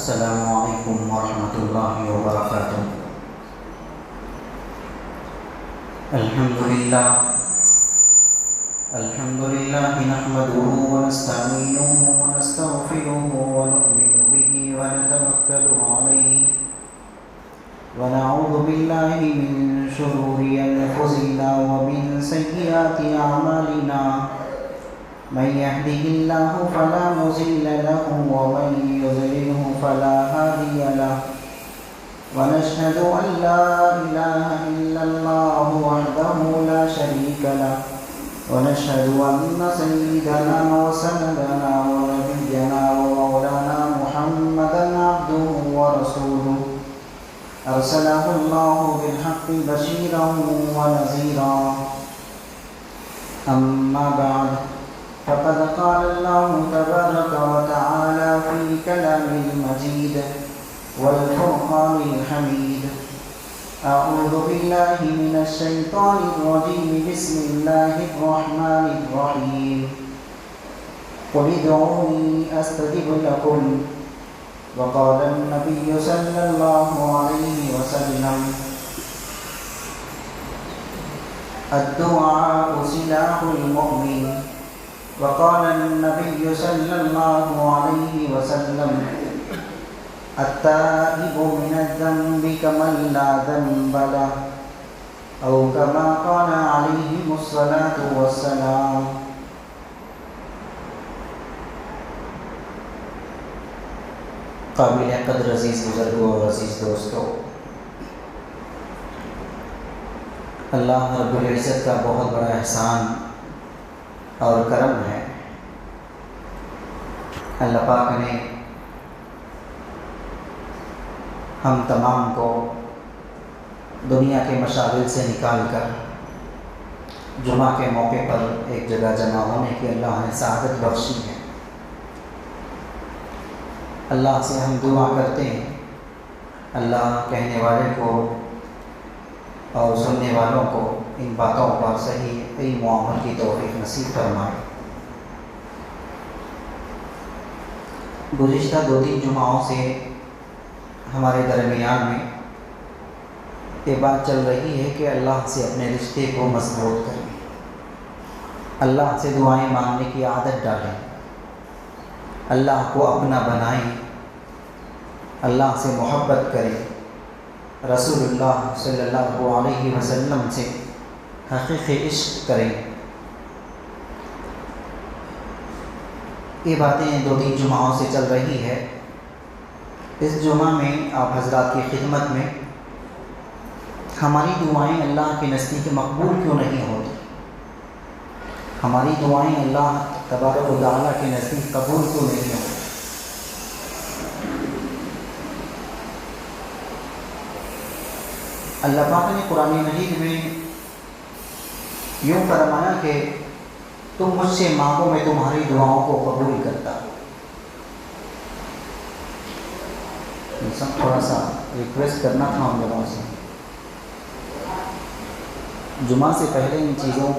السلام علیکم ورحمۃ اللہ وبرکاتہ۔ الحمد للہ نحمده ونستعینه ونستغفره ونؤمن به ونتوکل علیہ ونعوذ باللہ من شرور انفسنا ومن سیئات اعمالنا، من يهده الله فلا مضل له ومن يضلله فلا هادي له، ونشهد أن لا إله إلا الله وحده لا شريك له، ونشهد أن سيدنا وسندنا ونبينا ومولانا محمدا عبده ورسوله، أرسله الله بالحق بشيرا ونذيرا، أما بعد فقد قال الله تبارك وتعالى في كلامه المجيد والفرقان الحميد: أعوذ بالله من الشيطان الرجيم، بسم الله الرحمن الرحيم، قل ادعوني أستجب لكم، وقال النبي صلى الله عليه وسلم: الدعاء سلاح المؤمن، وقال النبي صلى الله عليه وسلم: التائب من الذنب كمن لا ذنب له، أو كما قال عليه الصلاة والسلام۔ قابل قدر عزیز بزرگوں اور عزیز دوستوں، اللہ رب العزت کا بہت بڑا احسان اور کرم ہے۔ اللہ پاک نے ہم تمام کو دنیا کے مشاغل سے نکال کر جمعہ کے موقع پر ایک جگہ جمع ہونے کی اللہ نے سعادت بخشی ہے۔ اللہ سے ہم دعا کرتے ہیں اللہ کہنے والے کو اور سننے والوں کو ان باتوں پر صحیح علم و عمل کی توفیق نصیب فرمائے۔ گزشتہ 2-3 جمعوں سے ہمارے درمیان میں یہ بات چل رہی ہے کہ اللہ سے اپنے رشتے کو مضبوط کریں، اللہ سے دعائیں مانگنے کی عادت ڈالیں، اللہ کو اپنا بنائیں، اللہ سے محبت کریں، رسول اللہ صلی اللہ علیہ وسلم سے حقیقی عشق کریں۔ یہ باتیں 2-3 جمعوں سے چل رہی ہے۔ اس جمعہ میں آپ حضرات کی خدمت میں ہماری دعائیں اللہ کے نزدیک مقبول کیوں نہیں ہوتی، ہماری دعائیں اللہ تبارک و تعالیٰ کے نزدیک قبول کیوں نہیں ہوتی۔ اللہ پاک نے قرآن مجید میں یوں فرمایا کہ تم مجھ سے مانگو میں تمہاری دعاؤں کو قبول کرتا ہوں۔ سب تھوڑا سا ریکویسٹ کرنا تھا ہم لوگوں سے، جمعہ سے پہلے ان چیزوں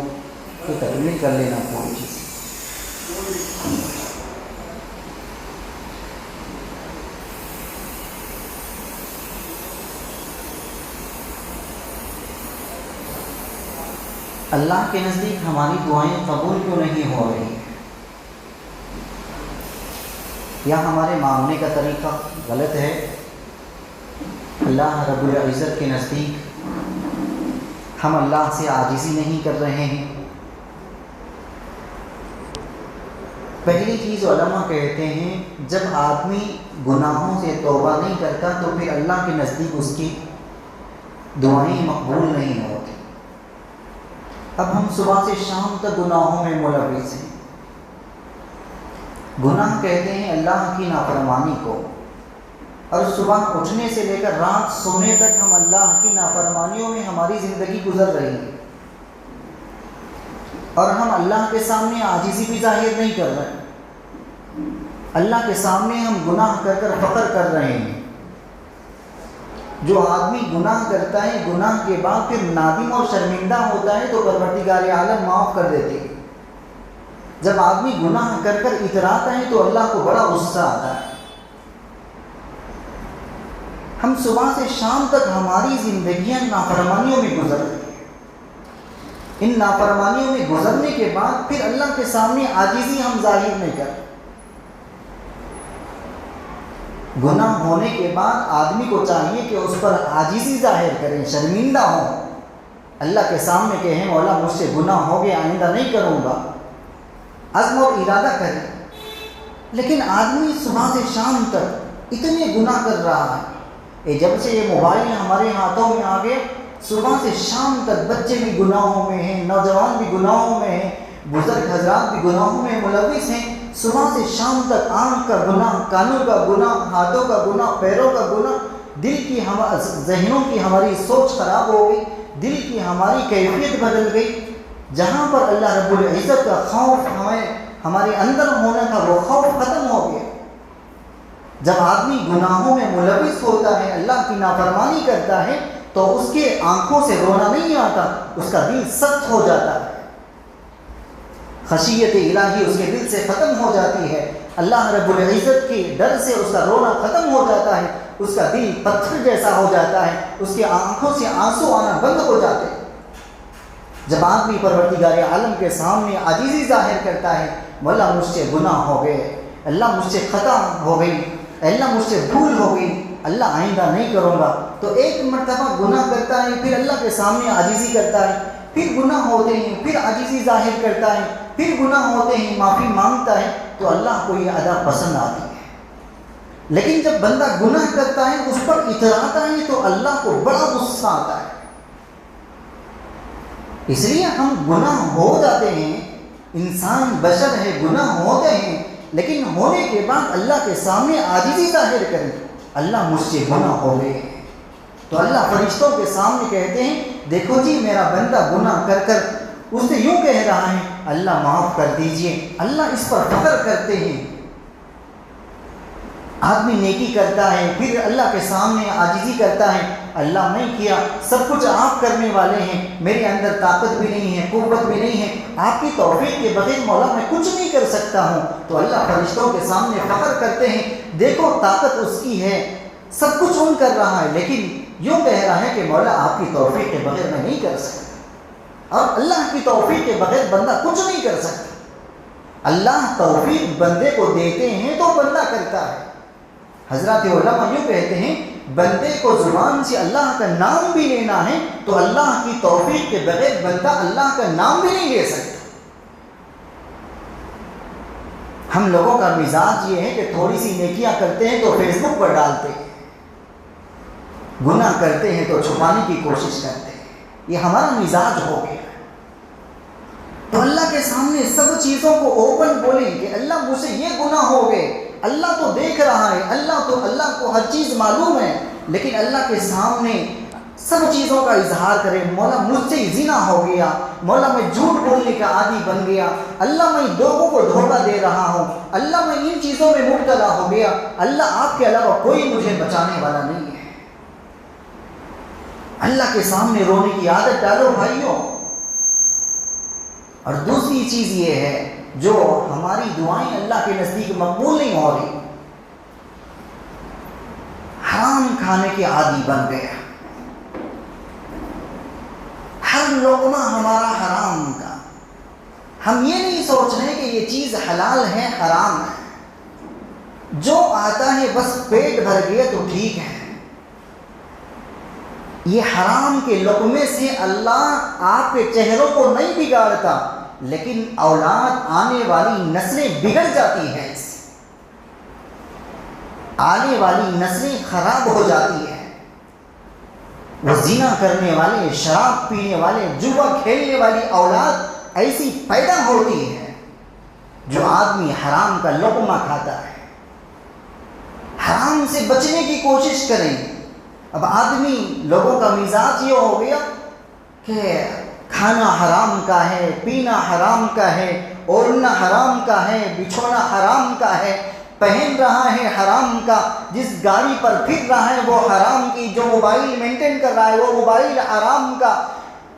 کی تکمیل کر لینا پوری چیز۔ اللہ کے نزدیک ہماری دعائیں قبول کیوں نہیں ہو رہی، یا ہمارے مانگنے کا طریقہ غلط ہے؟ اللہ رب العزت کے نزدیک ہم اللہ سے عاجزی نہیں کر رہے ہیں؟ پہلی چیز علماء کہتے ہیں جب آدمی گناہوں سے توبہ نہیں کرتا تو پھر اللہ کے نزدیک اس کی دعائیں مقبول نہیں ہوتی۔ اب ہم صبح سے شام تک گناہوں میں ملوث ہیں۔ گناہ کہتے ہیں اللہ کی نافرمانی کو، اور صبح اٹھنے سے لے کر رات سونے تک ہم اللہ کی نافرمانیوں میں ہماری زندگی گزر رہی ہے، اور ہم اللہ کے سامنے عاجزی بھی ظاہر نہیں کر رہے ہیں۔ اللہ کے سامنے ہم گناہ کر کر فخر کر رہے ہیں۔ جو آدمی گناہ کرتا ہے گناہ کے بعد پھر نادم اور شرمندہ ہوتا ہے تو پروردگار عالم معاف کر دیتے ہیں۔ جب آدمی گناہ کر کر اتراتا ہے تو اللہ کو بڑا غصہ آتا ہے۔ ہم صبح سے شام تک ہماری زندگیاں نافرمانیوں میں گزر رہی ہیں. ان نافرمانیوں میں گزرنے کے بعد پھر اللہ کے سامنے عاجزی ہم ظاہر نہیں کرتے. گناہ ہونے کے بعد آدمی کو چاہیے کہ اس پر عاجزی ظاہر کریں، شرمندہ ہوں، اللہ کے سامنے کہیں مولا مجھ سے گناہ ہو گیا، آئندہ نہیں کروں گا، عزم اور ارادہ کریں. لیکن آدمی صبح سے شام تک اتنے گناہ کر رہا ہے. جب سے یہ موبائل ہمارے ہاتھوں میں آ گئے، صبح سے شام تک بچے بھی گناہوں میں ہیں، نوجوان بھی گناہوں میں ہیں، بزرگ حضرات بھی گناہوں میں ملوث ہیں. صبح سے شام تک آنکھ کا گناہ، کانوں کا گناہ، ہاتھوں کا گناہ، پیروں کا گناہ، دل کی ذہنوں کی ہماری سوچ خراب ہو گئی، دل کی ہماری کیفیت بدل گئی. جہاں پر اللہ رب العزت کا خوف ہمارے اندر ہونا تھا وہ خوف ختم ہو گیا. جب آدمی گناہوں میں ملوث ہوتا ہے، اللہ کی نافرمانی کرتا ہے، تو اس کے آنکھوں سے رونا نہیں آتا، اس کا دل سخت ہو جاتا ہے، خشیت الہی اس کے دل سے ختم ہو جاتی ہے. اللہ رب العزت کے ڈر سے اس کا رونا ختم ہو جاتا ہے، اس کا دل پتھر جیسا ہو جاتا ہے، اس کی آنکھوں سے آنسو آنا بند ہو جاتے ہیں. جب آدمی پروردگار عالم کے سامنے عاجزی ظاہر کرتا ہے، مولا مجھ سے گناہ ہو گئے، اللہ مجھ سے خطا ہو گئی، اللہ مجھ سے بھول ہو گئی، اللہ آئندہ نہیں کروں گا، تو ایک مرتبہ گناہ کرتا ہے، پھر اللہ کے سامنے عاجزی کرتا ہے، پھر گناہ ہوتے ہیں، پھر عاجزی ظاہر کرتا ہے، پھر گناہ ہوتے ہیں، معافی مانگتا ہے، تو اللہ کو یہ ادا پسند آتی ہے. لیکن جب بندہ گناہ کرتا ہے، اس پر اتراتا ہے، تو اللہ کو بڑا غصہ آتا ہے. اس لیے ہم گناہ ہو جاتے ہیں، انسان بشر ہے، گناہ ہوتے ہیں، لیکن ہونے کے بعد اللہ کے سامنے عاجزی ظاہر کریں، اللہ مجھ سے گناہ ہو گئے. تو اللہ فرشتوں کے سامنے کہتے ہیں دیکھو جی میرا بندہ گناہ کر کر اس سے یوں کہہ رہا ہے اللہ معاف کر دیجئے. اللہ اس پر فخر کرتے ہیں. آدمی نیکی کرتا ہے، پھر اللہ کے سامنے عاجزی کرتا ہے، اللہ نہیں کیا، سب کچھ آپ کرنے والے ہیں، میرے اندر طاقت بھی نہیں ہے، قوت بھی نہیں ہے، آپ کی توفیق کے بغیر مولا میں کچھ نہیں کر سکتا ہوں. تو اللہ فرشتوں کے سامنے فخر کرتے ہیں دیکھو طاقت اس کی ہے، سب کچھ ان کر رہا ہے، لیکن یوں کہہ رہا ہے کہ مولا آپ کی توفیق کے بغیر میں نہیں کر سکتا. اور اللہ کی توفیق کے بغیر بندہ کچھ نہیں کر سکتا. اللہ توفیق بندے کو دیتے ہیں تو بندہ کرتا ہے. حضرات علماء یوں کہتے ہیں بندے کو زبان سے اللہ کا نام بھی لینا ہے تو اللہ کی توفیق کے بغیر بندہ اللہ کا نام بھی نہیں لے سکتا. ہم لوگوں کا مزاج یہ ہے کہ تھوڑی سی نیکیاں کرتے ہیں تو فیس بک پر ڈالتے ہیں، گناہ کرتے ہیں تو چھپانے کی کوشش کرتے ہیں. یہ ہمارا مزاج ہو گیا. تو اللہ کے سامنے سب چیزوں کو اوپن بولیں کہ اللہ مجھ سے یہ گناہ ہو گئے. اللہ تو دیکھ رہا ہے، اللہ کو ہر چیز معلوم ہے، لیکن اللہ کے سامنے سب چیزوں کا اظہار کرے. مولا مجھ سے زنا ہو گیا، مولا میں جھوٹ بولنے کا عادی بن گیا، اللہ میں لوگوں کو دھوکہ دے رہا ہوں، اللہ میں ان چیزوں میں مبتلا ہو گیا، اللہ آپ کے علاوہ کوئی مجھے بچانے والا نہیں ہے. اللہ کے سامنے رونے کی عادت ڈالو بھائیوں. اور دوسری چیز یہ ہے جو ہماری دعائیں اللہ کے نزدیک مقبول نہیں ہو رہی، حرام کھانے کے عادی بن گیا. ہر لقمہ ہمارا حرام کا. ہم یہ نہیں سوچ رہے کہ یہ چیز حلال ہے حرام ہے، جو آتا ہے بس پیٹ بھر گیا تو ٹھیک ہے. یہ حرام کے لقمے سے اللہ آپ کے چہروں کو نہیں بگاڑتا، لیکن اولاد آنے والی نسلیں بگڑ جاتی ہیں، آنے والی نسلیں خراب ہو جاتی ہیں. وہ زنا کرنے والے، شراب پینے والے، جوا کھیلنے والی اولاد ایسی پیدا ہوتی ہے جو آدمی حرام کا لقمہ کھاتا ہے. حرام سے بچنے کی کوشش کریں. اب آدمی لوگوں کا مزاج یہ ہو گیا کہ کھانا حرام کا ہے، پینا حرام کا ہے، اوڑھنا حرام کا ہے، بچھونا حرام کا ہے، پہن رہا ہے حرام کا، جس گاڑی پر پھر رہا ہے وہ حرام کی، جو موبائل مینٹین کر رہا ہے وہ موبائل حرام کا،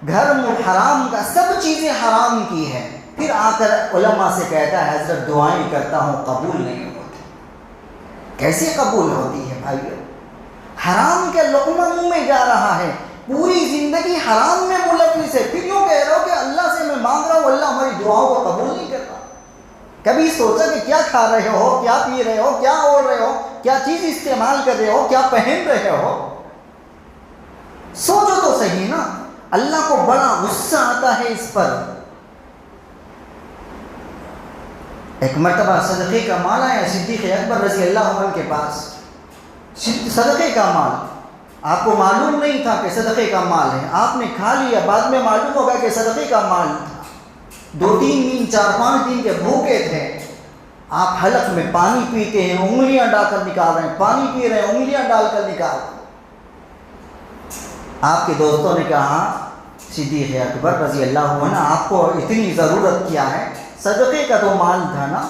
گھر حرام کا، سب چیزیں حرام کی ہے. پھر آ کر علماء سے کہتا ہے حضرت دعائیں کرتا ہوں قبول نہیں ہوتی. کیسے قبول ہوتی ہے بھائیو؟ حرام کا لقمہ منہ میں جا رہا ہے، پوری زندگی حرام میں ملوث ہے، پھر یوں کہہ رہا ہو کہ اللہ سے میں مانگ رہا ہوں، اللہ ہماری دعاؤں کو قبول نہیں کر رہا۔ کبھی سوچا کہ کیا کھا رہے ہو، کیا پی رہے ہو، کیا اوڑھ رہے ہو، کیا چیز استعمال کر رہے ہو، کیا پہن رہے ہو؟ سوچو تو صحیح نا۔ اللہ کو بڑا غصہ آتا ہے اس پر۔ ایک مرتبہ صدقے کا مال آیا صدیق اکبر رضی اللہ عنہ کے پاس، صدقے کا مال، آپ کو معلوم نہیں تھا کہ صدقے کا مال ہے، آپ نے کھا لیا، بعد میں معلوم ہوگا کہ صدقے کا مال تھا، 2-3 دن 4-5 دن کے بھوکے تھے، آپ حلق میں پانی پیتے ہیں، انگلیاں ڈال کر نکال رہے ہیں، پانی پی رہے ہیں، انگلیاں ڈال کر نکال رہے ہیں۔ آپ کے دوستوں نے کہا صدیق اکبر رضی اللہ عنہ آپ کو اتنی ضرورت کیا ہے، صدقے کا تو مال تھا نا،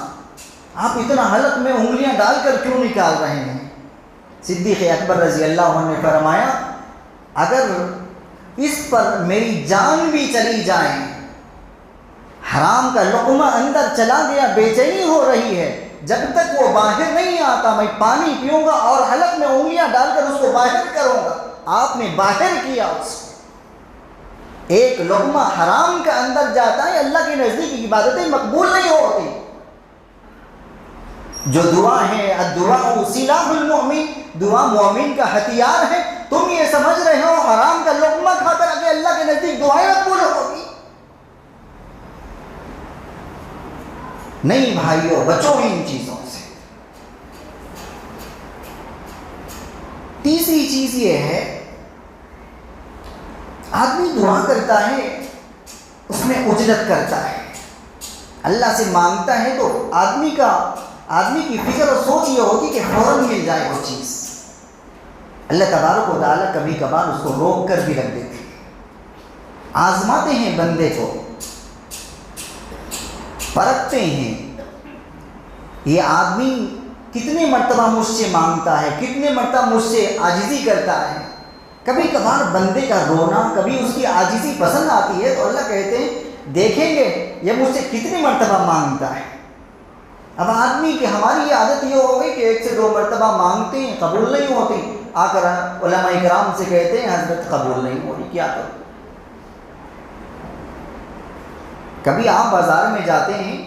آپ اتنا حلق میں انگلیاں ڈال کر کیوں نکال رہے ہیں؟ صدیق اکبر رضی اللہ عنہ نے فرمایا اگر اس پر میری جان بھی چلی جائے، حرام کا لقمہ اندر چلا گیا، بے چینی ہو رہی ہے، جب تک وہ باہر نہیں آتا میں پانی پیوں گا اور حلق میں انگلیاں ڈال کر اس کو باہر کروں گا۔ آپ نے باہر کیا اس کو۔ ایک لقمہ حرام کا اندر جاتا ہے، اللہ کے نزدیک عبادتیں مقبول نہیں ہوتی۔ جو دعا ہے الدعاء سلاح المؤمن، دعا مومن کا ہتھیار ہے، تم یہ سمجھ رہے ہو حرام کا لقمہ کھا کر کہ اللہ کے نزدیک دعائیں مقبول ہوگی؟ نہیں بھائیو، بچو ان چیزوں سے۔ تیسری چیز یہ ہے، آدمی دعا کرتا ہے اس میں اجرت کرتا ہے، اللہ سے مانگتا ہے تو آدمی کی فکر اور سوچ یہ ہوتی کہ فوراً مل جائے وہ چیز۔ اللہ تبارک و تعالیٰ کبھی کبھار اس کو روک کر بھی رکھ دیتے ہیں، آزماتے ہیں بندے کو، پرکھتے ہیں یہ آدمی کتنے مرتبہ مجھ سے مانگتا ہے، کتنے مرتبہ مجھ سے عاجزی کرتا ہے۔ کبھی کبھار بندے کا رونا، کبھی اس کی عاجزی پسند آتی ہے تو اللہ کہتے ہیں دیکھیں گے یہ مجھ سے کتنی مرتبہ مانگتا ہے۔ اب آدمی کی ہماری یہ عادت یہ ہو گئی کہ 1 سے 2 مرتبہ مانگتے ہیں، قبول نہیں ہوتی، آ کر علماء کرام سے کہتے ہیں حضرت قبول نہیں ہو رہی، کیا کروں؟ کبھی آپ بازار میں جاتے ہیں،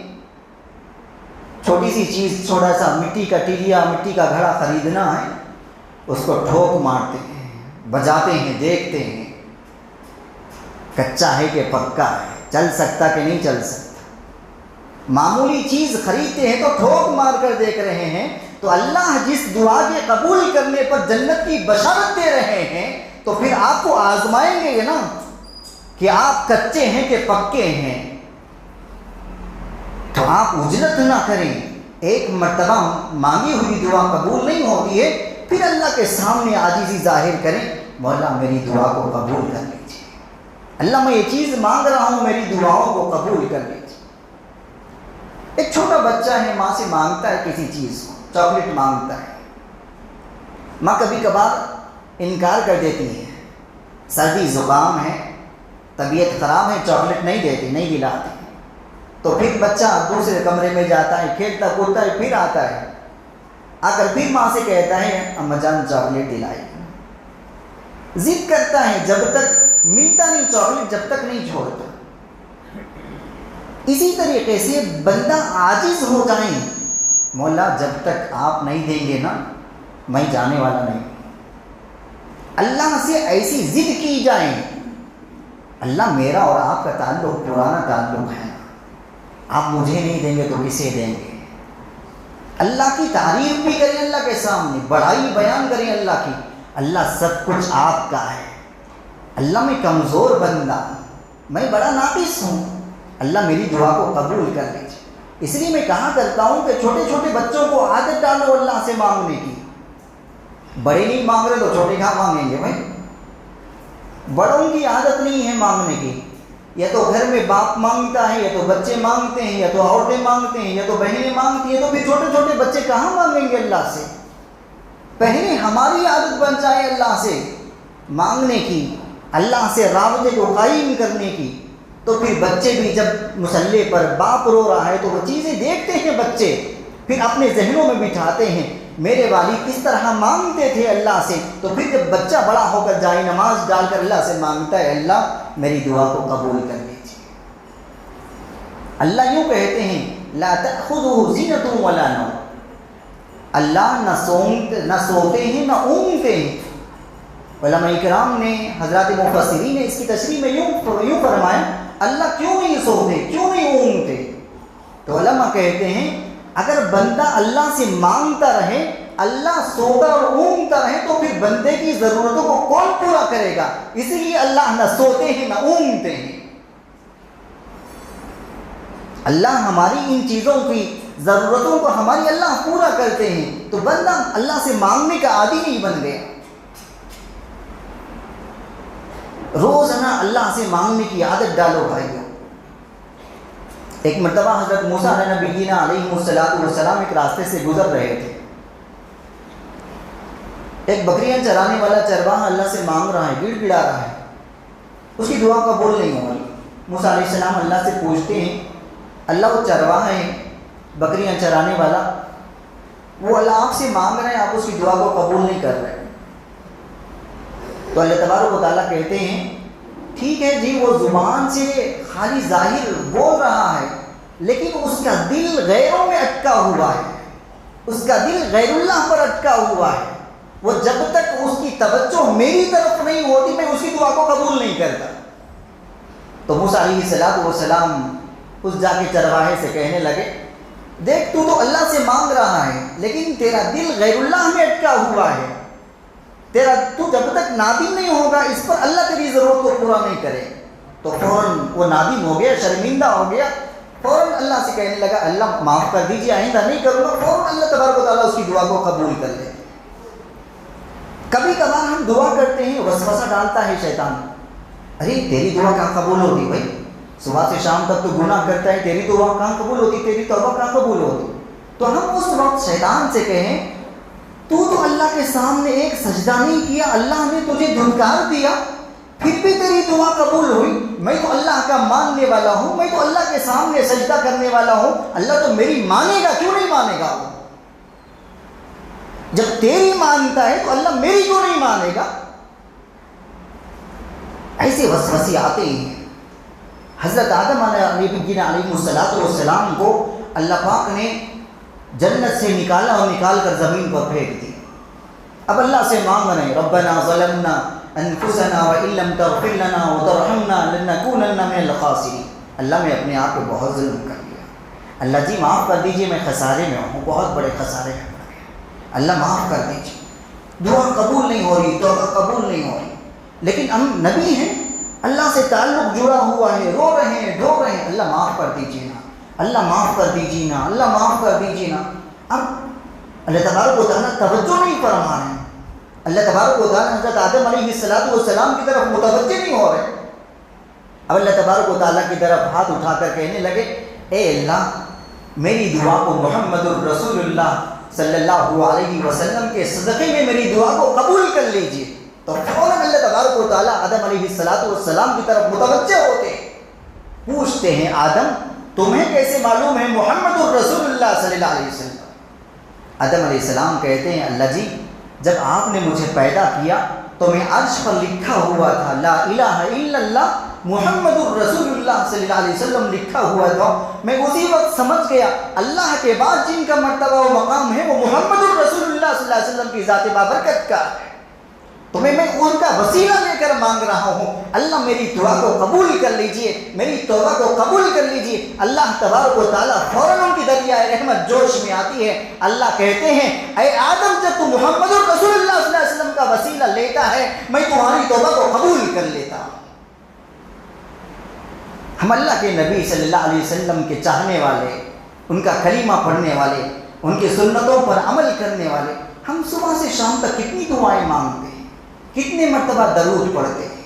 چھوٹی سی چیز، چھوٹا سا مٹی کا ٹیلیا، مٹی کا گھڑا خریدنا ہے، اس کو ٹھوک مارتے ہیں، بجاتے ہیں، دیکھتے ہیں کچا ہے کہ پکا ہے، چل سکتا کہ نہیں چل سکتا۔ معمولی چیز خریدتے ہیں تو ٹھوک مار کر دیکھ رہے ہیں، تو اللہ جس دعا کے قبول کرنے پر جنت کی بشارت دے رہے ہیں تو پھر آپ کو آزمائیں گے نا کہ آپ کچے ہیں کہ پکے ہیں۔ تو آپ اجرت نہ کریں، ایک مرتبہ مانگی ہوئی دعا قبول نہیں ہوتی ہے، پھر اللہ کے سامنے عاجزی ظاہر کریں، مولا میری دعا کو قبول کر لیجیے، اللہ میں یہ چیز مانگ رہا ہوں، میری دعاؤں کو قبول کر لیجیے۔ ایک چھوٹا بچہ ہے، ماں سے مانگتا ہے کسی چیز کو، چاکلیٹ مانگتا ہے، ماں کبھی کبھار انکار کر دیتی ہے، سردی زکام ہے، طبیعت خراب ہے، چاکلیٹ نہیں دیتی، نہیں دلاتی، تو پھر بچہ دوسرے کمرے میں جاتا ہے، کھیلتا کودتا ہے، پھر آتا ہے، آ کر پھر ماں سے کہتا ہے اماں جان چاکلیٹ دلائی، ضد کرتا ہے، جب تک ملتا نہیں چاکلیٹ جب تک نہیں چھوڑتا۔ اسی طریقے سے بندہ عاجز ہو جائیں، مولا جب تک آپ نہیں دیں گے نا میں جانے والا نہیں۔ اللہ سے ایسی ضد کی جائیں، اللہ میرا اور آپ کا تعلق پرانا تعلق ہے، آپ مجھے نہیں دیں گے تو کسے دیں گے؟ اللہ کی تعریف بھی کریں، اللہ کے سامنے بڑائی بیان کریں اللہ کی، اللہ سب کچھ آپ کا ہے، اللہ میں کمزور بندہ، میں بڑا ناقص ہوں، اللہ میری دعا کو قبول کر لیجیے۔ اس لیے میں کہا کرتا ہوں کہ چھوٹے چھوٹے بچوں کو عادت ڈالو اللہ سے مانگنے کی، بڑے نہیں مانگ رہے تو چھوٹے کہاں مانگیں گے بھائی؟ بڑوں کی عادت نہیں ہے مانگنے کی، یا تو گھر میں باپ مانگتا ہے، یا تو بچے مانگتے ہیں، یا تو عورتیں مانگتے ہیں، یا تو بہنیں مانگتی ہیں، تو پھر چھوٹے چھوٹے بچے کہاں مانگیں گے اللہ سے؟ پہلے ہماری عادت بن جائے اللہ سے مانگنے کی، اللہ سے رابطے کو قائم کرنے کی، تو پھر بچے بھی جب مصلی پر باپ رو رہا ہے تو وہ چیزیں دیکھتے ہیں بچے، پھر اپنے ذہنوں میں بٹھاتے ہیں میرے والد کس طرح مانگتے تھے اللہ سے، تو پھر جب بچہ بڑا ہو کر جائے نماز ڈال کر اللہ سے مانگتا ہے اللہ میری دعا کو قبول کر لیجیے۔ اللہ یوں کہتے ہیں لا تأخذہ سنۃ ولا نوم، اللہ نہ سوتے ہیں نہ اونگتے ہیں۔ علماء کرام نے، حضرات مفسرین نے اس کی تشریح میں یوں فرمایا اللہ کیوں نہیں سوتے، کیوں نہیں اونگتے؟ تو علماء کہتے ہیں اگر بندہ اللہ سے مانگتا رہے، اللہ سوتا اور اونگتا رہے، تو پھر بندے کی ضرورتوں کو کون پورا کرے گا؟ اس لیے اللہ نہ سوتے ہیں نہ اونگتے ہیں۔ اللہ ہماری ان چیزوں کی ضرورتوں کو ہماری اللہ پورا کرتے ہیں، تو بندہ اللہ سے مانگنے کا عادی نہیں بن گیا۔ روزانہ اللہ سے مانگنے کی عادت ڈالو بھائیو۔ ایک مرتبہ حضرت موسیٰ علیہ نبیین علیہ السلام ایک راستے سے گزر رہے تھے۔ ایک بکریاں چرانے والا چرواہا اللہ سے مانگ رہا ہے، گڑ گڑا رہا ہے، اس کی دعا قبول نہیں ہو رہی۔ موسیٰ علیہ السلام اللہ سے پوچھتے ہیں اللہ وہ چرواہا ہے بکریاں چرانے والا، وہ اللہ آپ سے مانگ رہے ہیں، آپ اس کی دعا کو قبول نہیں کر رہے۔ تو اللہ تبارک و تعالیٰ کہتے ہیں ٹھیک ہے جی، وہ زبان سے خالی ظاہر بول رہا ہے لیکن اس کا دل غیروں میں اٹکا ہوا ہے، اس کا دل غیر اللہ پر اٹکا ہوا ہے، وہ جب تک اس کی توجہ میری طرف نہیں ہوتی میں اس کی دعا کو قبول نہیں کرتا۔ تو موسیٰ علیہ السلام اس جا کے چرواہے سے کہنے لگے دیکھ تو اللہ سے مانگ رہا ہے لیکن تیرا دل غیر اللہ میں اٹکا ہوا ہے، تو جب تک نادم نہیں ہوگا اس پر اللہ تیری ضرورت کو پورا نہیں کرے۔ تو فوراً وہ نادم ہو گیا، شرمندہ ہو گیا، فوراً اللہ سے کہنے لگا اللہ معاف کر دیجیے، آئندہ نہیں کروں گا۔ فوراً اللہ تبارک و تعالیٰ اس کی دعا کو قبول کر لے۔ کبھی کبھار ہم دعا کرتے ہیں، وسوسہ ڈالتا ہے شیطان، ارے تیری دعا کہاں قبول ہوتی بھائی، صبح سے شام تک تو گناہ کرتا ہے، تیری دعا کہاں قبول ہوتی، تیری توبہ کہاں قبول ہوتی؟ تو ہم اس وقت شیطان سے کہیں تو اللہ کے سامنے ایک سجدہ نہیں کیا، اللہ نے تجھے دھنکار دیا، پھر بھی تیری دعا قبول ہوئی، میں تو اللہ کا ماننے والا ہوں، میں تو اللہ کے سامنے سجدہ کرنے والا ہوں، اللہ تو میری مانے گا، کیوں نہیں مانے گا؟ جب تیری مانتا ہے تو اللہ میری کیوں نہیں مانے گا؟ ایسے وسوسے آتے ہیں۔ حضرت آدم علیہ السلام کو اللہ پاک نے جنت سے نکالا اور نکال کر زمین پر پھینک دی۔ اب اللہ سے مانگ رہے ہیں ربنا ظلمنا انفسنا وان لم تغفر لنا وترحمنا لنکونن من الخاسرین، اللہ میں اپنے آپ کو بہت ظلم کر لیا، اللہ جی معاف کر دیجئے، میں خسارے میں ہوں، بہت بڑے خسارے میں پڑ گیا، اللہ معاف کر دیجئے۔ دعا قبول نہیں ہو رہی، توبہ قبول نہیں ہو رہی، لیکن ہم نبی ہیں، اللہ سے تعلق جڑا ہوا ہے، رو رہے ہیں، ڈھو رہے ہیں، اللہ معاف کر دیجئے نا، اللہ معاف کر دیجیے نا، اللہ معاف کر دیجیے نا۔ اب اللہ تبارک و تعالیٰ توجہ نہیں فرما رہے ہیں، اللہ تبارک و تعالیٰ حضرت آدم علیہ السلام کی طرف متوجہ نہیں ہو رہے۔ اب اللہ تبارک و تعالیٰ کی طرف ہاتھ اٹھا کر کہنے لگے اے اللہ میری دعا کو محمد الرسول اللہ صلی اللہ علیہ وسلم کے صدقے میں میری دعا کو قبول کر لیجیے۔ تو فوراً اللہ تبارک و تعالیٰ آدم علیہ السلام کی طرف متوجہ ہوتے ہیں، پوچھتے ہیں آدم تمہیں کیسے معلوم ہے محمد الرسول اللہ صلی اللہ علیہ وسلم؟ آدم علیہ السلام کہتے ہیں اللہ جی جب آپ نے مجھے پیدا کیا تو میں عرش پر لکھا ہوا تھا لا الہ الا اللہ محمد الرسول اللہ صلی اللہ علیہ وسلم لکھا ہوا تھا، میں اسی وقت سمجھ گیا اللہ کے بعد جن کا مرتبہ و مقام ہے وہ محمد الرسول اللہ صلی اللہ علیہ وسلم کی ذات بابرکت کا ہے، تو میں ان کا وسیلہ لے کر مانگ رہا ہوں، اللہ میری دعا کو قبول کر لیجئے، میری توبہ کو قبول کر لیجئے۔ اللہ تبارک و تعالیٰ فوراً ان کی دریائے رحمت جوش میں آتی ہے، اللہ کہتے ہیں اے آدم جب تو محمد رسول اللہ صلی اللہ علیہ وسلم کا وسیلہ لیتا ہے میں تمہاری توبہ کو قبول کر لیتا ہوں۔ ہم اللہ کے نبی صلی اللہ علیہ وسلم کے چاہنے والے، ان کا کلمہ پڑھنے والے، ان کی سنتوں پر عمل کرنے والے، ہم صبح سے شام تک کتنی دعائیں مانگتے ہیں، کتنے مرتبہ درود پڑھتے ہیں،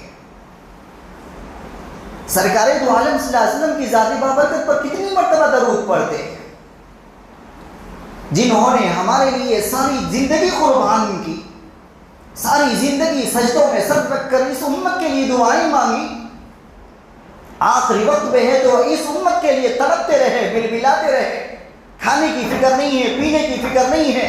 سرکار دو عالم صلی اللہ علیہ وسلم کی ذات بابرکت پر کتنی مرتبہ درود پڑھتے ہیں، جنہوں نے ہمارے لیے ساری زندگی قربان کی، ساری زندگی سجدوں میں سر رکھ کر اس امت کے لیے دعائیں مانگی، آخری وقت میں ہے تو اس امت کے لیے تڑپتے رہے، بلبلاتے رہے، کھانے کی فکر نہیں ہے، پینے کی فکر نہیں ہے،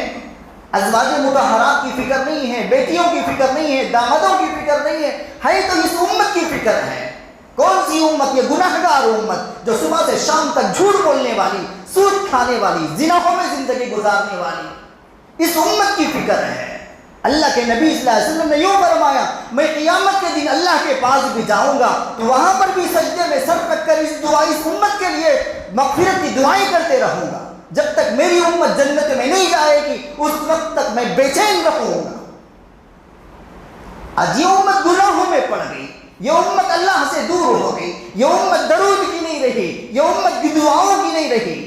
ازواج مطہرات کی فکر نہیں ہے، بیٹیوں کی فکر نہیں ہے، دامادوں کی فکر نہیں ہے تو اس امت کی فکر ہے۔ کون سی امت؟ یہ گناہگار امت جو صبح سے شام تک جھوٹ بولنے والی، سود کھانے والی، زناحوں میں زندگی گزارنے والی، اس امت کی فکر ہے۔ اللہ کے نبی صلی اللہ علیہ وسلم نے یوں فرمایا، میں قیامت کے دن اللہ کے پاس بھی جاؤں گا تو وہاں پر بھی سجدے میں سر رکھ کر اس امت کے لیے مغفرت کی دعائیں کرتے رہوں گا۔ جب تک میری امت جنت میں نہیں جائے گی اس وقت تک میں بے چین رہوں گا۔ آج یہ امت گناہوں میں پڑ گئی، یہ امت اللہ سے دور ہو گئی، یہ امت درود کی نہیں رہی، یہ امت کی دعاؤں کی نہیں رہی۔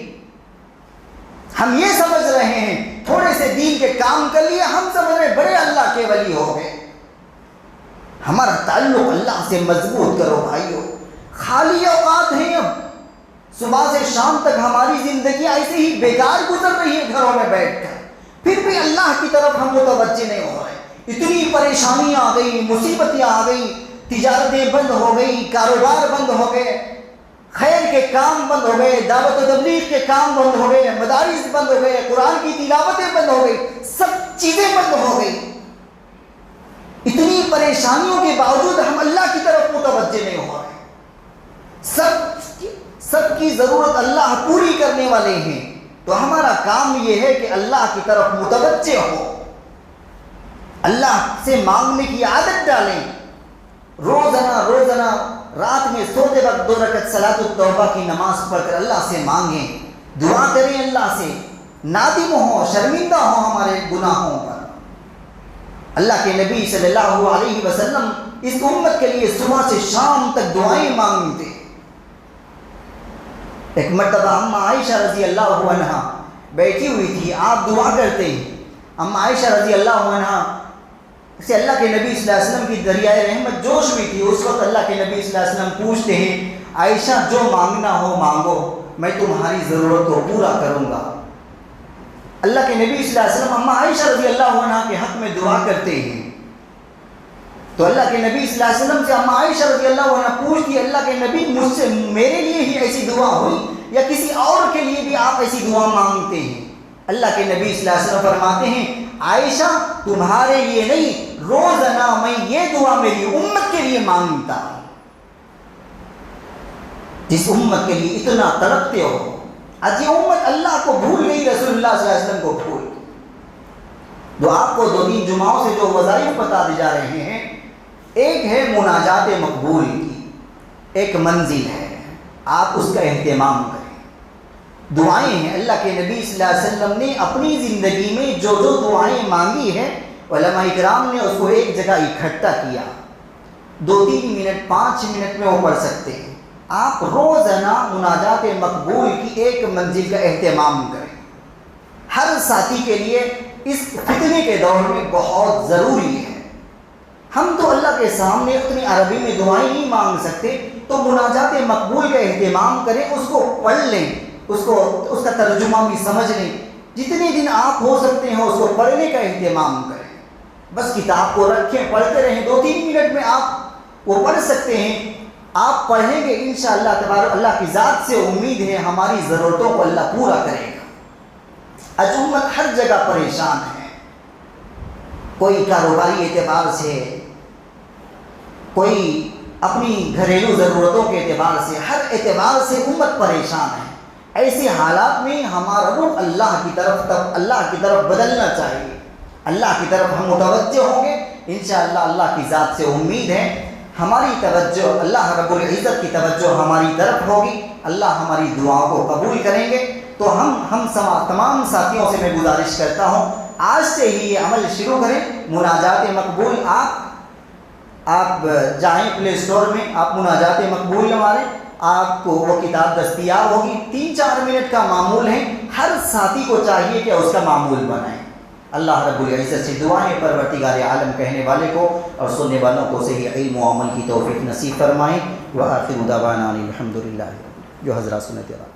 ہم یہ سمجھ رہے ہیں تھوڑے سے دین کے کام کر لیے، ہم سمجھ رہے بڑے اللہ کے ولی ہو گئے۔ ہمارا تعلق اللہ سے مضبوط کرو بھائیو۔ خالی اوقات ہیں، اب صبح سے شام تک ہماری زندگی ایسے ہی بیکار گزر رہی ہے گھروں میں بیٹھ کر، پھر بھی اللہ کی طرف ہم متوجہ نہیں ہو رہے۔ اتنی پریشانیاں آ گئی، مصیبتیں آ گئی، تجارتیں بند ہو گئی، کاروبار بند ہو گئے، خیر کے کام بند ہو گئے، دعوت و تبلیغ کے کام بند ہو گئے، مدارس بند ہو گئے، قرآن کی تلاوتیں بند ہو گئی، سب چیزیں بند ہو گئی۔ اتنی پریشانیوں کے باوجود ہم اللہ کی طرف متوجہ نہیں ہو رہے۔ سب کی ضرورت اللہ پوری کرنے والے ہیں، تو ہمارا کام یہ ہے کہ اللہ کی طرف متوجہ ہو، اللہ سے مانگنے کی عادت ڈالیں۔ روزانہ رات میں سوتے وقت 2 رکعت صلاۃ التوبہ کی نماز پڑھ کر اللہ سے مانگیں، دعا کریں، اللہ سے نادم ہو، شرمندہ ہو ہمارے گناہوں پر۔ اللہ کے نبی صلی اللہ علیہ وسلم اس امت کے لیے صبح سے شام تک دعائیں مانگتے۔ ایک مرتبہ اماں عائشہ رضی اللہ عنہا بیٹھی ہوئی تھی، آپ دعا کرتے ہیں۔ اماں عائشہ رضی اللہ عنہا سے اللہ کے نبی صلی اللہ علیہ وسلم کی دریائے رحمت جوش ہوئی تھی۔ اس وقت اللہ کے نبی صلی اللہ علیہ وسلم پوچھتے ہیں، عائشہ جو مانگنا ہو مانگو، میں تمہاری ضرورت کو پورا کروں گا۔ اللہ کے نبی صلی اللہ علیہ وسلم اماں عائشہ رضی اللہ عنہا کے حق میں دعا کرتے ہیں، تو اللہ کے نبی صلی اللہ علیہ وسلم سے اماں عائشہ رضی اللہ عنہا پوچھتی، اللہ کے نبی مجھ سے میرے لیے ہی ایسی دعا ہوئی یا کسی اور کے لیے بھی آپ ایسی دعا مانگتے ہیں؟ اللہ کے نبی صلی اللہ علیہ وسلم فرماتے ہیں، عائشہ تمہارے لیے نہیں، روزانہ میں یہ دعا میری امت کے لیے مانگتا ہوں، جس امت کے لیے اتنا تڑپتے ہو۔ آج یہ امت اللہ کو بھول گئی، رسول اللہ صلی اللہ علیہ وسلم کو بھول گئی۔ تو آپ کو 2-3 جمعوں سے جو وظائف بتا دی جا رہے ہیں، ایک ہے مناجات مقبول کی، ایک منزل ہے، آپ اس کا اہتمام کریں۔ دعائیں ہیں، اللہ کے نبی صلی اللہ علیہ وسلم نے اپنی زندگی میں جو دعائیں مانگی ہیں، علماء اکرام نے اس کو ایک جگہ اکٹھا کیا، 2-3 منٹ 5 منٹ میں وہ پڑھ سکتے ہیں۔ آپ روزانہ مناجات مقبول کی ایک منزل کا اہتمام کریں۔ ہر ساتھی کے لیے اس فتنے کے دور میں بہت ضروری ہے۔ ہم تو اللہ کے سامنے اتنی عربی میں دعائیں نہیں مانگ سکتے، تو مناجات مقبول کا اہتمام کریں، اس کو پڑھ لیں، اس کا ترجمہ بھی سمجھ لیں۔ جتنے دن آپ ہو سکتے ہیں اس کو پڑھنے کا اہتمام کریں۔ بس کتاب کو رکھیں، پڑھتے رہیں، 2-3 منٹ میں آپ وہ پڑھ سکتے ہیں۔ آپ پڑھیں گے انشاءاللہ تبارک اللہ کی ذات سے امید ہے ہماری ضرورتوں کو اللہ پورا کرے گا۔ آج امت ہر جگہ پریشان ہے، کوئی کاروباری اعتبار سے، کوئی اپنی گھریلو ضرورتوں کے اعتبار سے، ہر اعتبار سے امت پریشان ہے۔ ایسے حالات میں ہمارا رخ اللہ کی طرف بدلنا چاہیے۔ اللہ کی طرف ہم متوجہ ہوں گے، انشاءاللہ اللہ کی ذات سے امید ہے ہماری توجہ، اللہ رب العزت کی توجہ ہماری طرف ہوگی، اللہ ہماری دعاؤں کو قبول کریں گے۔ تو ہم تمام ساتھیوں سے میں گزارش کرتا ہوں، آج سے ہی یہ عمل شروع کریں۔ مناجات مقبول آپ جائیں پلے اسٹور میں، آپ مناجات مقبول ماریں، آپ کو وہ کتاب دستیاب ہوگی۔ 3-4 منٹ کا معمول ہے، ہر ساتھی کو چاہیے کہ اس کا معمول بنائیں۔ اللہ رب العزت سے دعائیں پروردگار عالم کہنے والے کو اور سننے والوں کو صحیح علم و عمل کی توفیق نصیب فرمائیں۔ وآخر دعوانا الحمدللہ، جو حضرات سنتے رہا۔